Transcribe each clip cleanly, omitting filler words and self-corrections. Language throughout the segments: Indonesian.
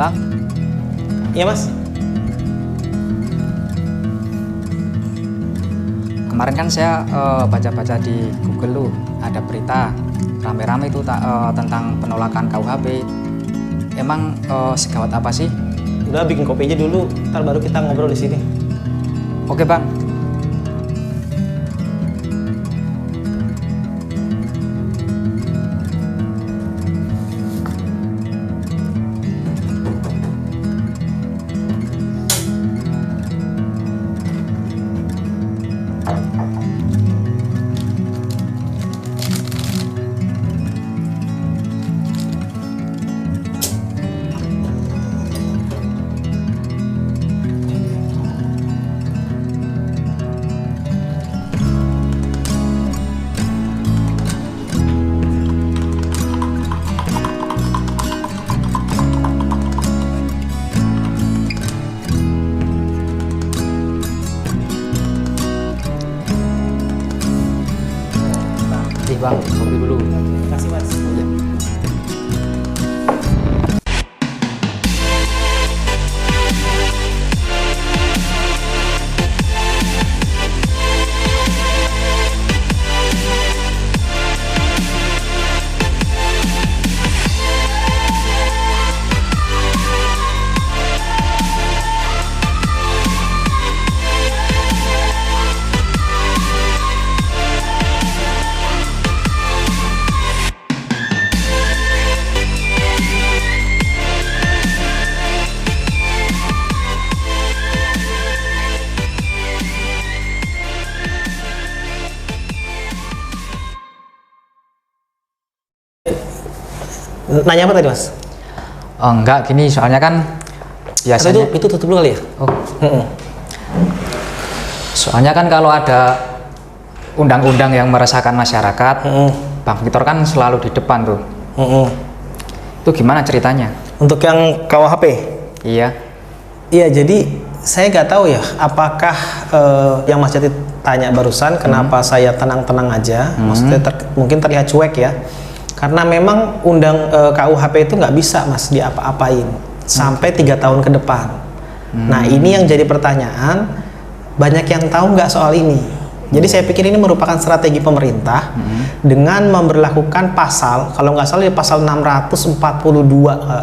Bang, Iya mas. kemarin kan saya baca-baca di Google tuh ada berita rame-rame itu tentang penolakan KUHP. Emang segawat apa sih? Udah bikin kopi aja dulu, ntar baru kita ngobrol di sini. Oke Bang. Bang, kopi dulu. Terima kasih mas. Iya. Nanya apa tadi mas? Oh, enggak, gini soalnya kan Atau biasanya itu tutup dulu kali ya? Oh, soalnya kan kalau ada undang-undang yang meresahkan masyarakat, Bang Victor kan selalu di depan tuh. Itu gimana ceritanya? Untuk yang KUHP? Iya. Iya, jadi saya nggak tahu ya apakah yang Mas Jati tanya barusan kenapa saya tenang-tenang aja, maksudnya mungkin terlihat cuek ya, karena memang KUHP itu nggak bisa mas diapa-apain sampai 3 tahun ke depan. Nah ini yang jadi pertanyaan, banyak yang tahu nggak soal ini. Jadi saya pikir ini merupakan strategi pemerintah dengan memberlakukan pasal, kalau nggak salah di pasal 642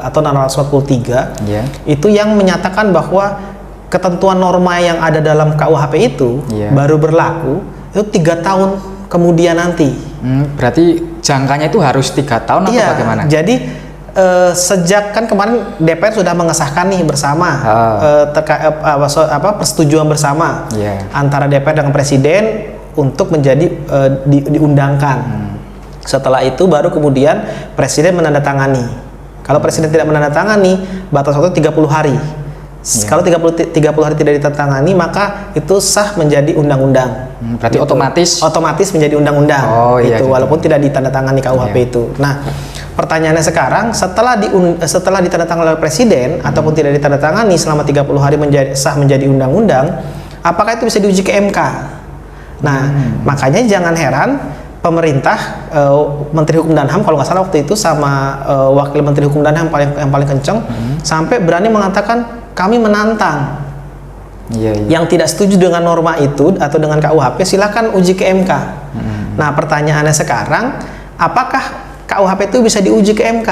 atau 643 itu yang menyatakan bahwa ketentuan norma yang ada dalam KUHP itu baru berlaku itu 3 tahun kemudian nanti. Berarti jangkanya itu harus 3 tahun atau bagaimana? Jadi sejak kan kemarin DPR sudah mengesahkan nih bersama persetujuan bersama antara DPR dengan Presiden untuk menjadi diundangkan. Setelah itu baru kemudian Presiden menandatangani. Kalau Presiden tidak menandatangani, batas waktu 30 hari. Kalau 30 hari tidak ditandatangani, maka itu sah menjadi undang-undang. Berarti otomatis menjadi undang-undang. Iya, walaupun tidak ditandatangani KUHP itu. Nah, pertanyaannya sekarang setelah ditandatangani oleh Presiden ataupun tidak ditandatangani selama 30 hari sah menjadi undang-undang, apakah itu bisa diuji ke MK? Nah, makanya jangan heran pemerintah, Menteri Hukum dan HAM kalau nggak salah waktu itu sama Wakil Menteri Hukum dan HAM yang paling kenceng sampai berani mengatakan kami menantang yang tidak setuju dengan norma itu atau dengan KUHP silakan uji ke MK. Nah pertanyaannya sekarang, apakah KUHP itu bisa diuji ke MK?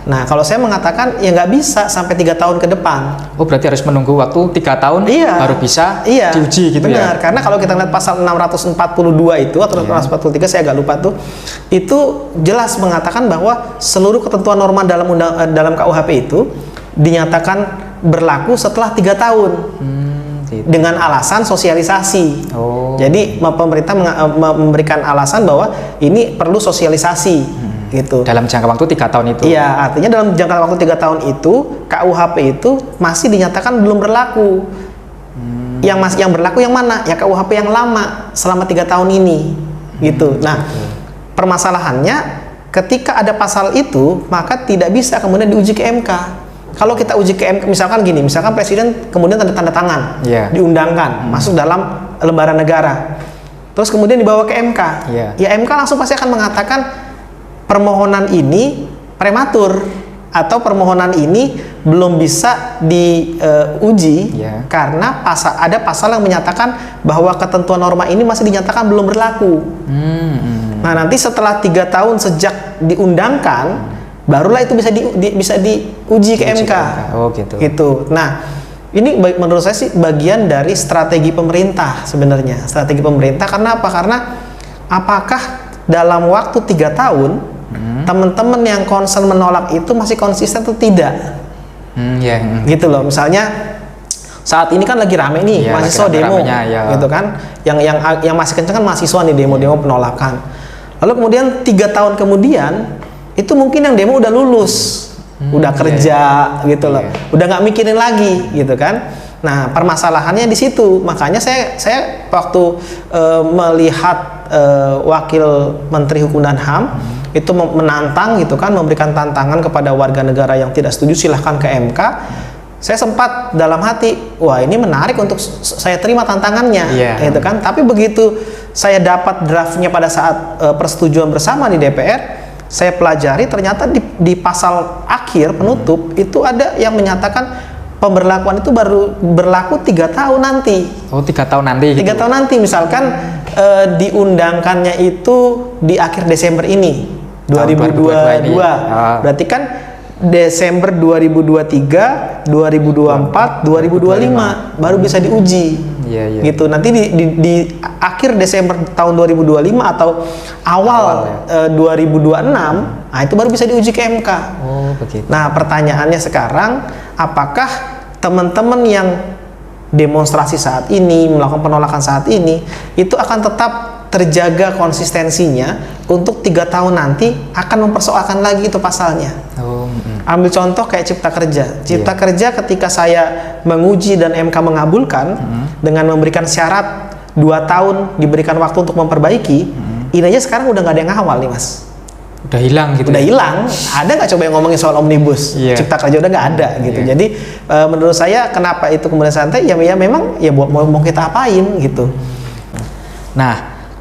Nah kalau saya mengatakan ya nggak bisa sampai 3 tahun ke depan. Oh berarti harus menunggu waktu 3 tahun baru bisa diuji gitu. Benar, karena kalau kita lihat pasal 642 itu atau 643 saya agak lupa tuh, itu jelas mengatakan bahwa seluruh ketentuan norma dalam KUHP itu dinyatakan berlaku setelah 3 tahun dengan alasan sosialisasi. Jadi pemerintah memberikan alasan bahwa ini perlu sosialisasi gitu. Dalam jangka waktu 3 tahun itu. Iya, artinya dalam jangka waktu 3 tahun itu KUHP itu masih dinyatakan belum berlaku. Yang berlaku yang mana? Ya KUHP yang lama selama 3 tahun ini gitu. Nah, permasalahannya ketika ada pasal itu maka tidak bisa kemudian diuji ke MK. Kalau kita uji ke MK, misalkan gini, misalkan Presiden kemudian tanda tangan, diundangkan, masuk dalam lembaran negara, terus kemudian dibawa ke MK, ya MK langsung pasti akan mengatakan permohonan ini prematur atau permohonan ini belum bisa diuji karena ada pasal yang menyatakan bahwa ketentuan norma ini masih dinyatakan belum berlaku. Nah, nanti setelah 3 tahun sejak diundangkan, barulah itu bisa diuji ke MK. Oh gitu. Gitu. Nah, ini menurut saya sih bagian dari strategi pemerintah sebenarnya. Strategi pemerintah karena apa? Karena apakah dalam waktu 3 tahun teman-teman yang concern menolak itu masih konsisten atau tidak? Gitu loh. Misalnya saat ini kan lagi rame nih mahasiswa demo, gitu kan? Yang masih kenceng kan mahasiswa nih demo penolakan. Lalu kemudian 3 tahun kemudian itu mungkin yang demo udah lulus, udah kerja, gitu loh, udah nggak mikirin lagi, gitu kan? Nah, permasalahannya di situ. Makanya saya waktu melihat Wakil Menteri Hukum dan HAM itu menantang, gitu kan, memberikan tantangan kepada warga negara yang tidak setuju silahkan ke MK. Saya sempat dalam hati, wah ini menarik untuk saya terima tantangannya, gitu kan. Tapi begitu saya dapat draftnya pada saat persetujuan bersama di DPR, saya pelajari ternyata di pasal akhir penutup itu ada yang menyatakan pemberlakuan itu baru berlaku 3 tahun nanti. Oh, 3 tahun nanti. 3 tahun nanti, misalkan diundangkannya itu di akhir Desember ini, 2022. Berarti kan Desember 2023, 2024, 2025 baru bisa diuji. Gitu. Nanti di akhir Desember tahun 2025 atau awal 2026, nah itu baru bisa diuji ke MK. Oh, begitu. Nah, pertanyaannya sekarang, apakah teman-teman yang demonstrasi saat ini, melakukan penolakan saat ini, itu akan tetap terjaga konsistensinya untuk 3 tahun nanti akan mempersoalkan lagi itu pasalnya? Ambil contoh kayak Cipta Kerja. Cipta Kerja ketika saya menguji dan MK mengabulkan dengan memberikan syarat 2 tahun diberikan waktu untuk memperbaiki, ini aja sekarang udah nggak ada yang ngawal nih, Mas. Udah hilang gitu. Udah hilang. Ada nggak coba yang ngomongin soal omnibus? Cipta Kerja udah nggak ada gitu. Jadi menurut saya kenapa itu kemudian santai? Ya memang ya mau kita apain gitu. Nah,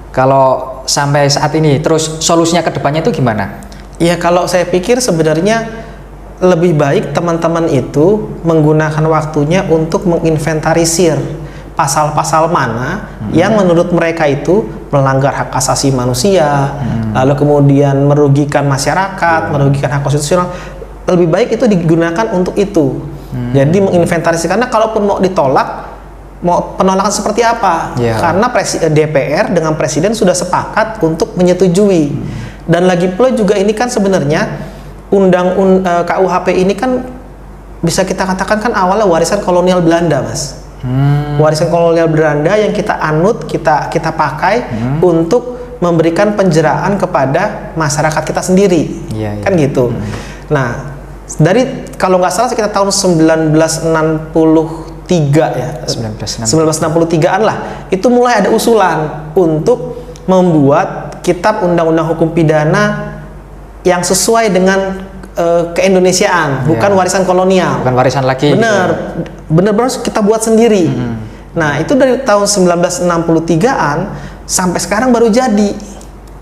kalau sampai saat ini terus solusinya ke depannya itu gimana? Ya kalau saya pikir sebenarnya lebih baik teman-teman itu menggunakan waktunya untuk menginventarisir pasal-pasal mana yang menurut mereka itu melanggar hak asasi manusia, lalu kemudian merugikan masyarakat, merugikan hak konstitusional. Lebih baik itu digunakan untuk itu. Jadi menginventarisir, karena kalaupun mau ditolak, mau penolakan seperti apa? Karena DPR dengan Presiden sudah sepakat untuk menyetujui. Dan lagi pula juga ini kan sebenarnya KUHP ini kan bisa kita katakan kan awalnya warisan kolonial Belanda, Mas. Warisan kolonial Belanda yang kita anut, kita pakai untuk memberikan penjeraan kepada masyarakat kita sendiri, kan gitu. Nah, dari kalau nggak salah sekitar tahun 1963 ya, 1963-an lah, itu mulai ada usulan untuk membuat kitab undang-undang hukum pidana yang sesuai dengan keindonesiaan, bukan warisan kolonial. Bukan warisan lagi. Bener-bener kita buat sendiri. Nah, itu dari tahun 1963-an sampai sekarang baru jadi.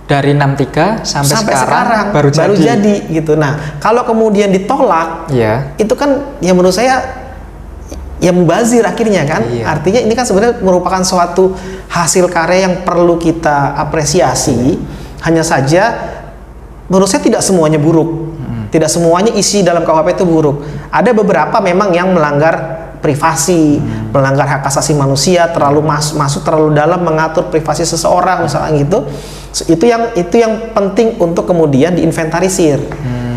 Dari 63 sampai sekarang baru jadi gitu. Nah, kalau kemudian ditolak, itu kan ya menurut saya ya mubazir akhirnya kan. Artinya ini kan sebenarnya merupakan suatu hasil karya yang perlu kita apresiasi. Hanya saja menurut saya tidak semuanya buruk. Tidak semuanya isi dalam KUHP itu buruk. Ada beberapa memang yang melanggar privasi, melanggar hak asasi manusia, terlalu masuk terlalu dalam mengatur privasi seseorang misalnya gitu. Itu yang penting untuk kemudian diinventarisir.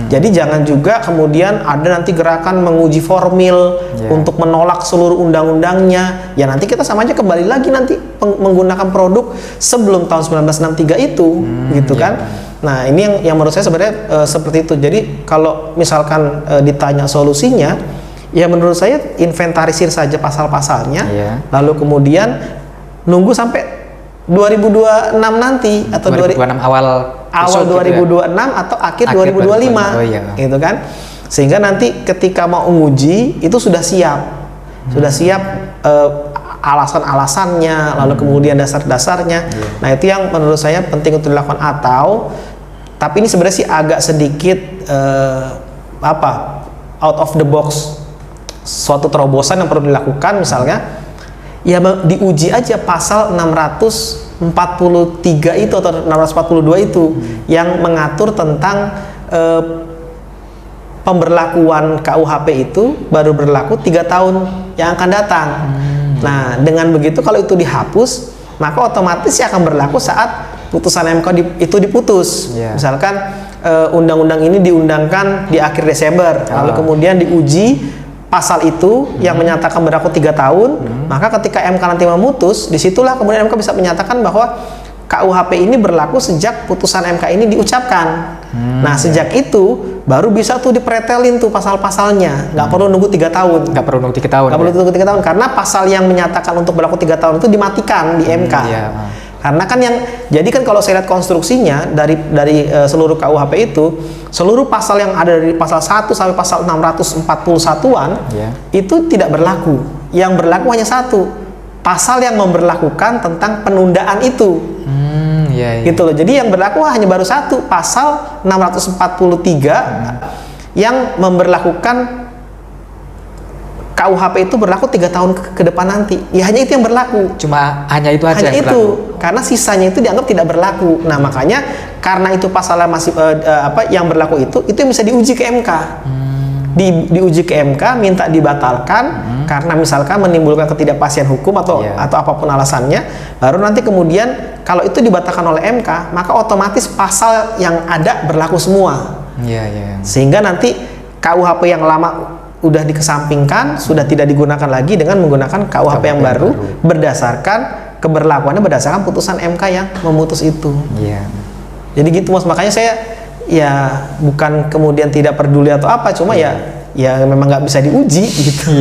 Jadi jangan juga kemudian ada nanti gerakan menguji formil untuk menolak seluruh undang-undangnya. Ya nanti kita sama aja kembali lagi nanti menggunakan produk sebelum tahun 1963 itu, gitu kan. Nah, ini yang menurut saya sebenarnya seperti itu. Jadi kalau misalkan ditanya solusinya, ya menurut saya inventarisir saja pasal-pasalnya, lalu kemudian nunggu sampai 2026 nanti atau 2026 awal 2026 atau akhir 2025, gitu kan. Sehingga nanti ketika mau menguji itu sudah siap, alasan-alasannya, lalu kemudian dasar-dasarnya. Nah, itu yang menurut saya penting untuk dilakukan. Atau tapi ini sebenarnya sih agak sedikit apa out of the box, suatu terobosan yang perlu dilakukan, misalnya ya diuji aja pasal 643 itu atau 642 itu yang mengatur tentang pemberlakuan KUHP itu baru berlaku 3 tahun yang akan datang. Nah, dengan begitu kalau itu dihapus, maka otomatis ya akan berlaku saat putusan MK itu diputus. Misalkan undang-undang ini diundangkan di akhir Desember, lalu kemudian diuji pasal itu yang menyatakan berlaku 3 tahun, maka ketika MK nanti memutus, disitulah kemudian MK bisa menyatakan bahwa KUHP ini berlaku sejak putusan MK ini diucapkan. Nah, sejak itu baru bisa tuh dipretelin tuh pasal-pasalnya, nggak perlu nunggu 3 tahun. Nggak perlu nunggu 3 tahun. Nggak perlu nunggu 3 tahun karena pasal yang menyatakan untuk berlaku 3 tahun itu dimatikan di MK. Karena kan jadi kan kalau saya lihat konstruksinya dari seluruh KUHP itu, seluruh pasal yang ada dari pasal 1 sampai pasal 641-an itu tidak berlaku. Yang berlaku hanya satu, pasal yang memberlakukan tentang penundaan itu. Gitu loh. Jadi yang berlaku hanya baru satu, pasal 643 yang memberlakukan KUHP itu berlaku 3 tahun ke depan nanti. Ya hanya itu yang berlaku. Cuma hanya itu aja. Hanya yang itu. Berlaku. Karena sisanya itu dianggap tidak berlaku. Nah, makanya karena itu pasalnya masih yang berlaku itu yang bisa diuji ke MK. Diuji ke MK, minta dibatalkan karena misalkan menimbulkan ketidakpastian hukum atau apapun alasannya, baru nanti kemudian kalau itu dibatalkan oleh MK, maka otomatis pasal yang ada berlaku semua. Sehingga nanti KUHP yang lama udah dikesampingkan, sudah tidak digunakan lagi dengan menggunakan KUHP yang baru berdasarkan keberlakuannya berdasarkan putusan MK yang memutus itu. Jadi gitu Mas, makanya saya ya bukan kemudian tidak peduli atau apa, cuma ya memang nggak bisa diuji gitu.